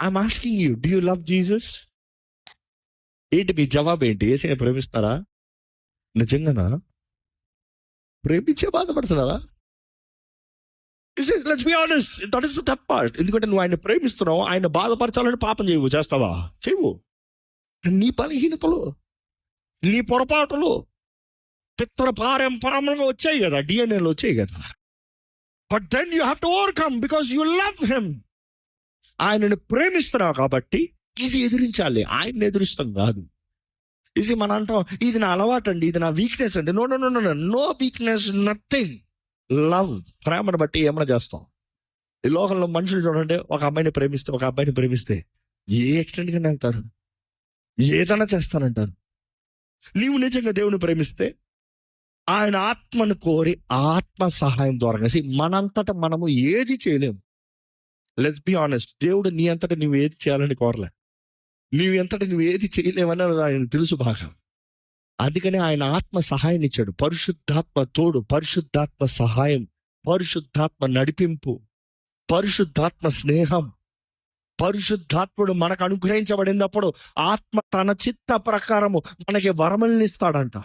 I'm asking you, do you love Jesus? ఏంటి మీ జవాబు ఏంటి? యేసుని ప్రేమిస్తారా? నిజంగానా? ప్రేమించే బాధపడుతున్నారా? Let's be honest, that is the tough part. ఎందుకంటే నువ్వు ఆయన ప్రేమిస్తున్నావు, ఆయన బాధపరచాలని పాపం చేస్తావా? చేయవు. నీ బలహీనతలు, నీ పొరపాటులు పితృ పారంపరంగా వచ్చాయి కదా, డిఎన్ఏలో వచ్చాయి కదా. But then you have to overcome because you love him. ఆయనను ప్రేమిస్తున్నావు కాబట్టి ఇది ఎదిరించాలి, ఆయన్ని ఎదురిస్తాం కాదు. ఇది మన అంటాం, ఇది నా అలవాటు అండి, ఇది నా వీక్నెస్ అండి. No no no no no weakness, nothing. Love, ప్రేమను బట్టి ఏమైనా చేస్తాం. ఈ లోకంలో మనుషులు చూడండి, ఒక అమ్మాయిని ప్రేమిస్తే, ఒక అబ్బాయిని ప్రేమిస్తే ఏ ఎక్స్టెంట్గా వెళ్తారు, ఏదైనా చేస్తానంటారు. నీవు నిజంగా దేవుని ప్రేమిస్తే ఆయన ఆత్మను కోరి ఆత్మ సహాయం ద్వారా మనంతటా మనము ఏది చేయలేము. లెట్స్ బి ఆనెస్ట్, దేవుడు నీ అంతటా నువ్వు ఏది చేయాలని కోరలే. నీవు ఎంతటా నువ్వు ఏది చేయలేవని ఆయన తెలుసు బాగా. అందుకనే ఆయన ఆత్మ సహాయం ఇచ్చాడు. పరిశుద్ధాత్మ తోడు, పరిశుద్ధాత్మ సహాయం, పరిశుద్ధాత్మ నడిపింపు, పరిశుద్ధాత్మ స్నేహం. పరిశుద్ధాత్ముడు మనకు అనుగ్రహించబడినప్పుడు ఆత్మ తన చిత్త ప్రకారము మనకి వరముల్ని ఇస్తాడంట.